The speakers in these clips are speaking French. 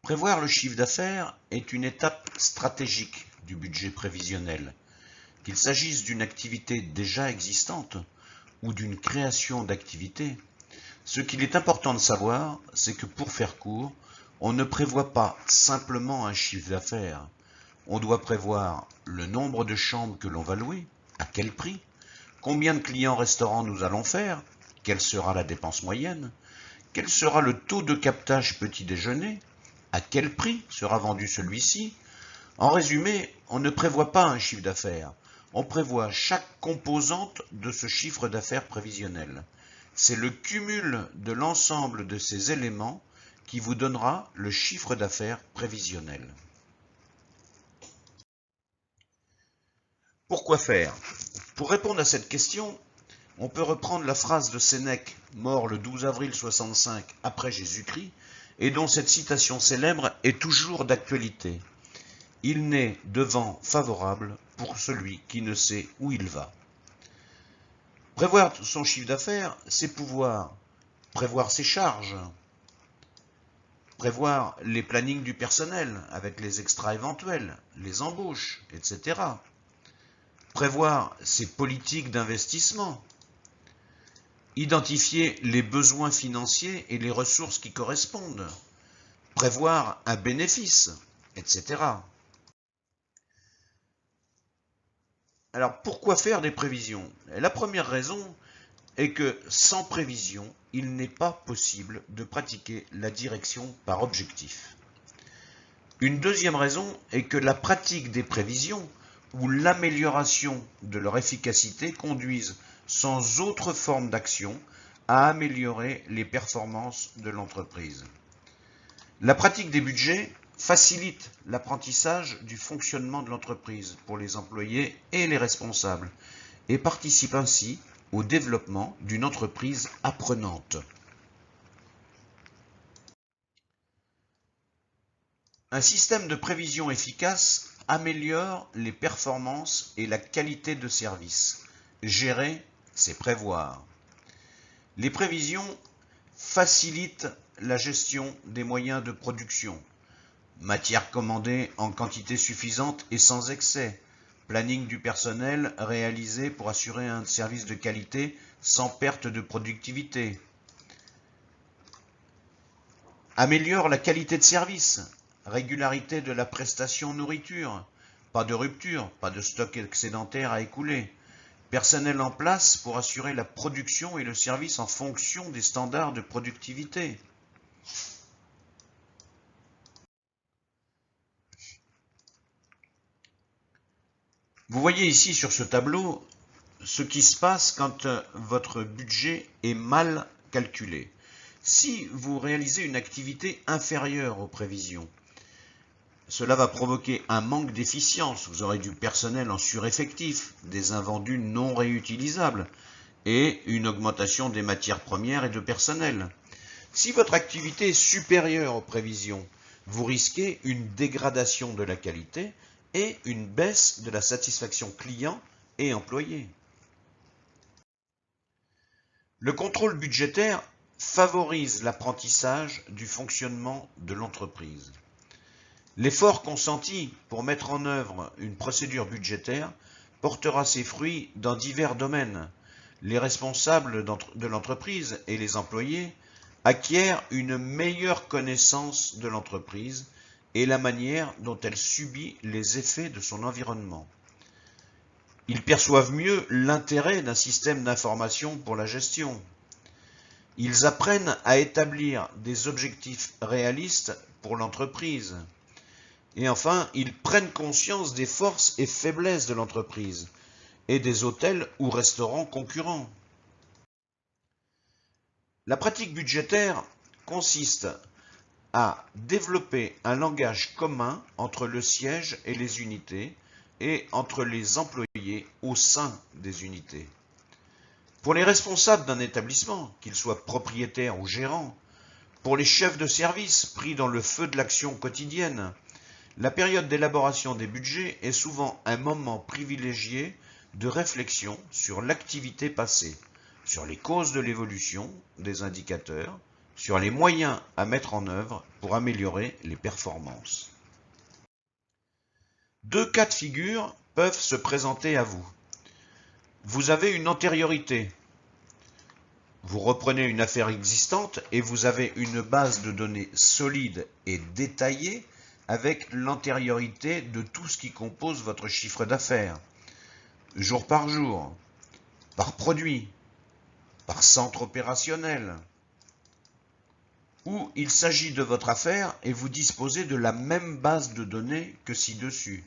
Prévoir le chiffre d'affaires est une étape stratégique du budget prévisionnel. Qu'il s'agisse d'une activité déjà existante ou d'une création d'activité, ce qu'il est important de savoir, c'est que pour faire court, on ne prévoit pas simplement un chiffre d'affaires. On doit prévoir le nombre de chambres que l'on va louer, à quel prix, combien de clients restaurants nous allons faire, quelle sera la dépense moyenne, quel sera le taux de captage petit déjeuner, à quel prix sera vendu celui-ci. En résumé, on ne prévoit pas un chiffre d'affaires, on prévoit chaque composante de ce chiffre d'affaires prévisionnel. C'est le cumul de l'ensemble de ces éléments qui vous donnera le chiffre d'affaires prévisionnel. Pourquoi faire? Pour répondre à cette question, on peut reprendre la phrase de Sénèque, mort le 12 avril 65 après Jésus-Christ, et dont cette citation célèbre est toujours d'actualité. Il n'est de vent favorable pour celui qui ne sait où il va. Prévoir son chiffre d'affaires, c'est pouvoir prévoir ses charges, prévoir les plannings du personnel avec les extras éventuels, les embauches, etc. Prévoir ses politiques d'investissement, identifier les besoins financiers et les ressources qui correspondent, prévoir un bénéfice, etc. Alors pourquoi faire des prévisions? La première raison est que sans prévision, il n'est pas possible de pratiquer la direction par objectif. Une deuxième raison est que la pratique des prévisions ou l'amélioration de leur efficacité conduisent sans autre forme d'action à améliorer les performances de l'entreprise. La pratique des budgets facilite l'apprentissage du fonctionnement de l'entreprise pour les employés et les responsables et participe ainsi au développement d'une entreprise apprenante. Un système de prévision efficace améliore les performances et la qualité de service. Gérer, c'est prévoir. Les prévisions facilitent la gestion des moyens de production. Matières commandées en quantité suffisante et sans excès. Planning du personnel réalisé pour assurer un service de qualité sans perte de productivité. Améliore la qualité de service. Régularité de la prestation nourriture. Pas de rupture, pas de stock excédentaire à écouler. Personnel en place pour assurer la production et le service en fonction des standards de productivité. Vous voyez ici sur ce tableau ce qui se passe quand votre budget est mal calculé. Si vous réalisez une activité inférieure aux prévisions, cela va provoquer un manque d'efficience. Vous aurez du personnel en sureffectif, des invendus non réutilisables et une augmentation des matières premières et de personnel. Si votre activité est supérieure aux prévisions, vous risquez une dégradation de la qualité et une baisse de la satisfaction client et employé. Le contrôle budgétaire favorise l'apprentissage du fonctionnement de l'entreprise. L'effort consenti pour mettre en œuvre une procédure budgétaire portera ses fruits dans divers domaines. Les responsables de l'entreprise et les employés acquièrent une meilleure connaissance de l'entreprise et la manière dont elle subit les effets de son environnement. Ils perçoivent mieux l'intérêt d'un système d'information pour la gestion. Ils apprennent à établir des objectifs réalistes pour l'entreprise. Et enfin, ils prennent conscience des forces et faiblesses de l'entreprise et des hôtels ou restaurants concurrents. La pratique budgétaire consiste à développer un langage commun entre le siège et les unités et entre les employés au sein des unités. Pour les responsables d'un établissement, qu'ils soient propriétaires ou gérants, pour les chefs de service pris dans le feu de l'action quotidienne, la période d'élaboration des budgets est souvent un moment privilégié de réflexion sur l'activité passée, sur les causes de l'évolution des indicateurs, sur les moyens à mettre en œuvre pour améliorer les performances. Deux cas de figure peuvent se présenter à vous. Vous avez une antériorité. Vous reprenez une affaire existante et vous avez une base de données solide et détaillée avec l'antériorité de tout ce qui compose votre chiffre d'affaires, jour par jour, par produit, par centre opérationnel, ou il s'agit de votre affaire et vous disposez de la même base de données que ci-dessus.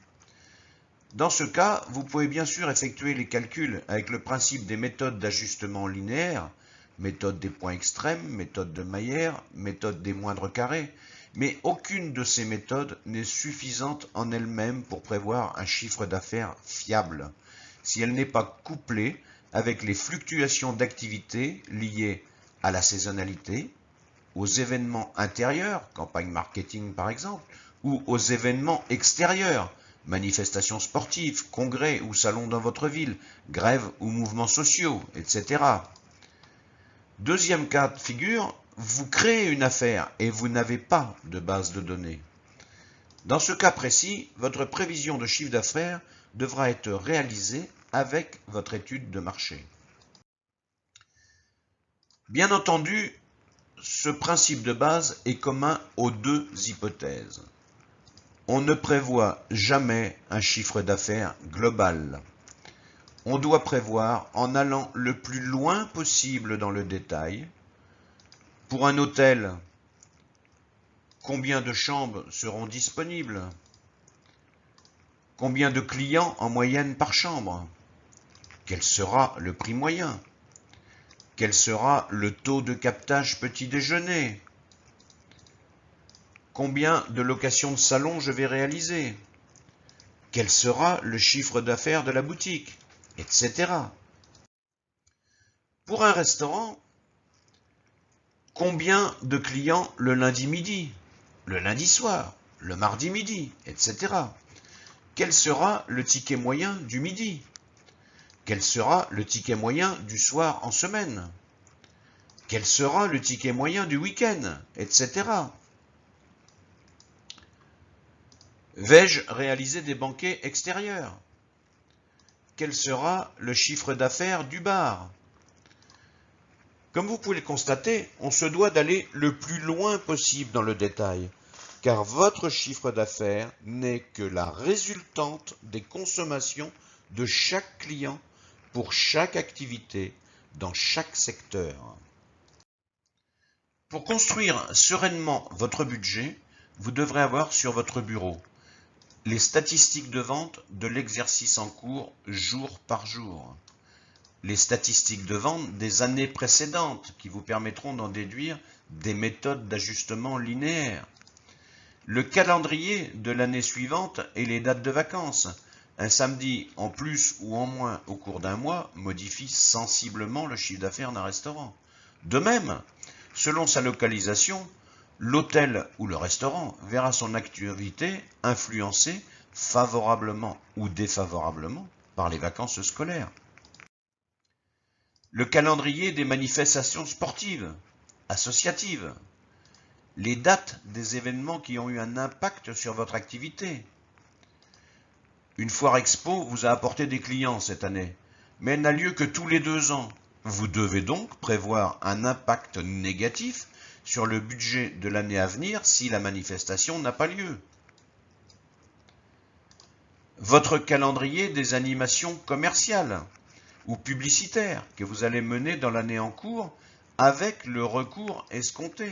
Dans ce cas, vous pouvez bien sûr effectuer les calculs avec le principe des méthodes d'ajustement linéaire, méthode des points extrêmes, méthode de Mayer, méthode des moindres carrés, mais aucune de ces méthodes n'est suffisante en elle-même pour prévoir un chiffre d'affaires fiable, si elle n'est pas couplée avec les fluctuations d'activité liées à la saisonnalité, aux événements intérieurs, campagne marketing par exemple, ou aux événements extérieurs, manifestations sportives, congrès ou salons dans votre ville, grèves ou mouvements sociaux, etc. Deuxième cas de figure, vous créez une affaire et vous n'avez pas de base de données. Dans ce cas précis, votre prévision de chiffre d'affaires devra être réalisée avec votre étude de marché. Bien entendu, ce principe de base est commun aux deux hypothèses. On ne prévoit jamais un chiffre d'affaires global. On doit prévoir en allant le plus loin possible dans le détail. Pour un hôtel, combien de chambres seront disponibles? Combien de clients en moyenne par chambre? Quel sera le prix moyen? Quel sera le taux de captage petit déjeuner? Combien de locations de salon je vais réaliser? Quel sera le chiffre d'affaires de la boutique? Etc. Pour un restaurant, combien de clients le lundi midi, le lundi soir, le mardi midi, etc. Quel sera le ticket moyen du midi? Quel sera le ticket moyen du soir en semaine? Quel sera le ticket moyen du week-end, etc. Vais-je réaliser des banquets extérieurs? Quel sera le chiffre d'affaires du bar? Comme vous pouvez le constater, on se doit d'aller le plus loin possible dans le détail, car votre chiffre d'affaires n'est que la résultante des consommations de chaque client pour chaque activité dans chaque secteur. Pour construire sereinement votre budget, vous devrez avoir sur votre bureau les statistiques de vente de l'exercice en cours jour par jour, les statistiques de vente des années précédentes qui vous permettront d'en déduire des méthodes d'ajustement linéaire, le calendrier de l'année suivante et les dates de vacances. Un samedi en plus ou en moins au cours d'un mois modifie sensiblement le chiffre d'affaires d'un restaurant. De même, selon sa localisation, l'hôtel ou le restaurant verra son activité influencée favorablement ou défavorablement par les vacances scolaires. Le calendrier des manifestations sportives, associatives, les dates des événements qui ont eu un impact sur votre activité. Une foire expo vous a apporté des clients cette année, mais elle n'a lieu que tous les 2 ans. Vous devez donc prévoir un impact négatif sur le budget de l'année à venir si la manifestation n'a pas lieu. Votre calendrier des animations commerciales ou publicitaires que vous allez mener dans l'année en cours avec le retour escompté.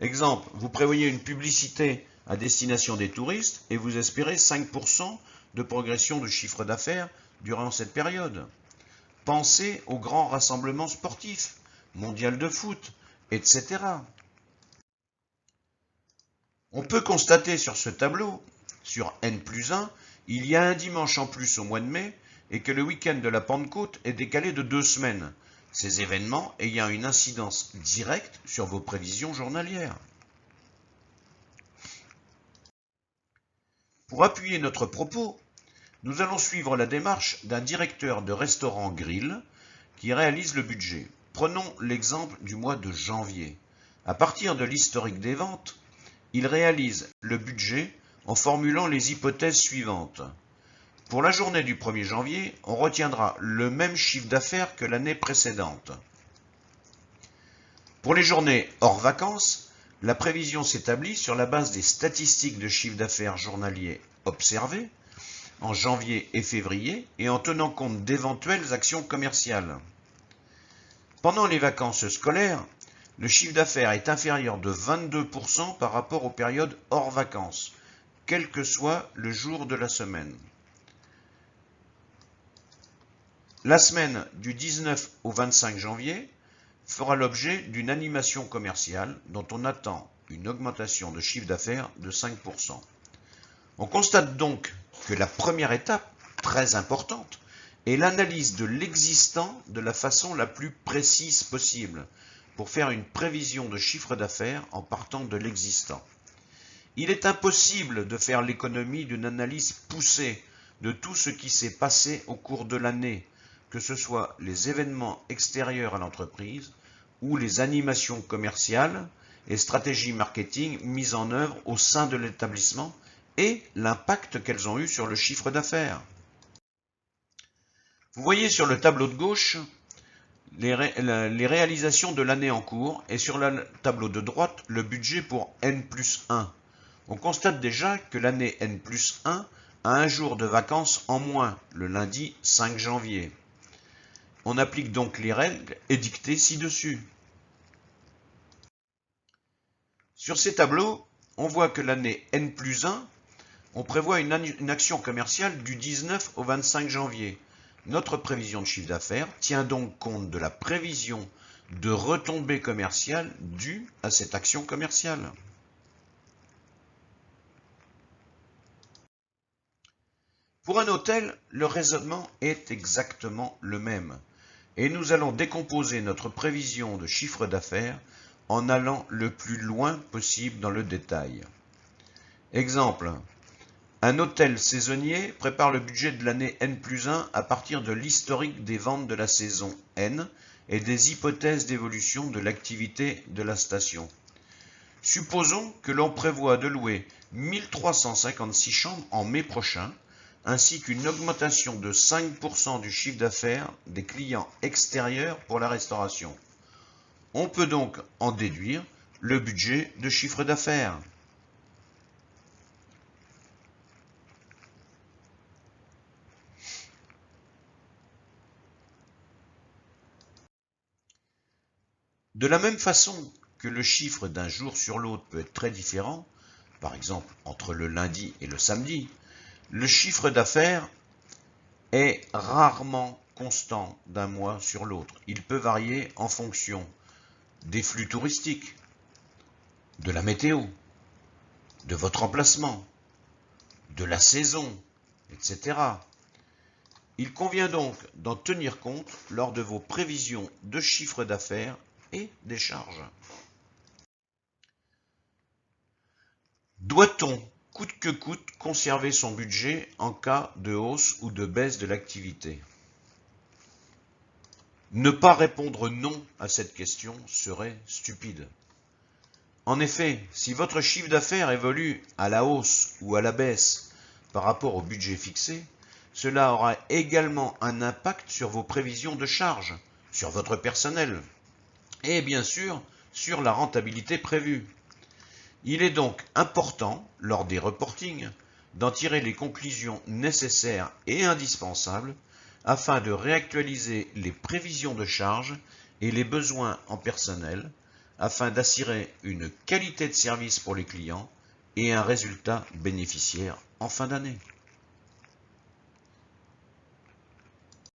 Exemple, vous prévoyez une publicité à destination des touristes et vous espérez 5% de progression de chiffre d'affaires durant cette période. Pensez aux grands rassemblements sportifs, mondial de foot, etc. On peut constater sur ce tableau, sur N+1, il y a un dimanche en plus au mois de mai et que le week-end de la Pentecôte est décalé de 2 semaines, ces événements ayant une incidence directe sur vos prévisions journalières. Pour appuyer notre propos, nous allons suivre la démarche d'un directeur de restaurant grill qui réalise le budget. Prenons l'exemple du mois de janvier. À partir de l'historique des ventes, il réalise le budget en formulant les hypothèses suivantes. Pour la journée du 1er janvier, on retiendra le même chiffre d'affaires que l'année précédente. Pour les journées hors vacances, la prévision s'établit sur la base des statistiques de chiffre d'affaires journalier observées en janvier et février et en tenant compte d'éventuelles actions commerciales. Pendant les vacances scolaires, le chiffre d'affaires est inférieur de 22% par rapport aux périodes hors vacances, quel que soit le jour de la semaine. La semaine du 19 au 25 janvier fera l'objet d'une animation commerciale dont on attend une augmentation de chiffre d'affaires de 5%. On constate donc que la première étape, très importante, est l'analyse de l'existant de la façon la plus précise possible pour faire une prévision de chiffre d'affaires en partant de l'existant. Il est impossible de faire l'économie d'une analyse poussée de tout ce qui s'est passé au cours de l'année, que ce soit les événements extérieurs à l'entreprise ou les animations commerciales et stratégies marketing mises en œuvre au sein de l'établissement et l'impact qu'elles ont eu sur le chiffre d'affaires. Vous voyez sur le tableau de gauche les réalisations de l'année en cours et sur le tableau de droite le budget pour N+1. On constate déjà que l'année N+1 a un jour de vacances en moins, le lundi 5 janvier. On applique donc les règles édictées ci-dessus. Sur ces tableaux, on voit que l'année N+1, on prévoit une action commerciale du 19 au 25 janvier. Notre prévision de chiffre d'affaires tient donc compte de la prévision de retombées commerciales due à cette action commerciale. Pour un hôtel, le raisonnement est exactement le même. Et nous allons décomposer notre prévision de chiffre d'affaires en allant le plus loin possible dans le détail. Exemple, un hôtel saisonnier prépare le budget de l'année N+1 à partir de l'historique des ventes de la saison N et des hypothèses d'évolution de l'activité de la station. Supposons que l'on prévoit de louer 1356 chambres en mai prochain, ainsi qu'une augmentation de 5% du chiffre d'affaires des clients extérieurs pour la restauration. On peut donc en déduire le budget de chiffre d'affaires. De la même façon que le chiffre d'un jour sur l'autre peut être très différent, par exemple entre le lundi et le samedi, le chiffre d'affaires est rarement constant d'un mois sur l'autre. Il peut varier en fonction des flux touristiques, de la météo, de votre emplacement, de la saison, etc. Il convient donc d'en tenir compte lors de vos prévisions de chiffre d'affaires et des charges. Doit-on, coûte que coûte, conserver son budget en cas de hausse ou de baisse de l'activité? Ne pas répondre non à cette question serait stupide. En effet, si votre chiffre d'affaires évolue à la hausse ou à la baisse par rapport au budget fixé, cela aura également un impact sur vos prévisions de charges, sur votre personnel et bien sûr sur la rentabilité prévue. Il est donc important, lors des reportings, d'en tirer les conclusions nécessaires et indispensables afin de réactualiser les prévisions de charges et les besoins en personnel afin d'assurer une qualité de service pour les clients et un résultat bénéficiaire en fin d'année.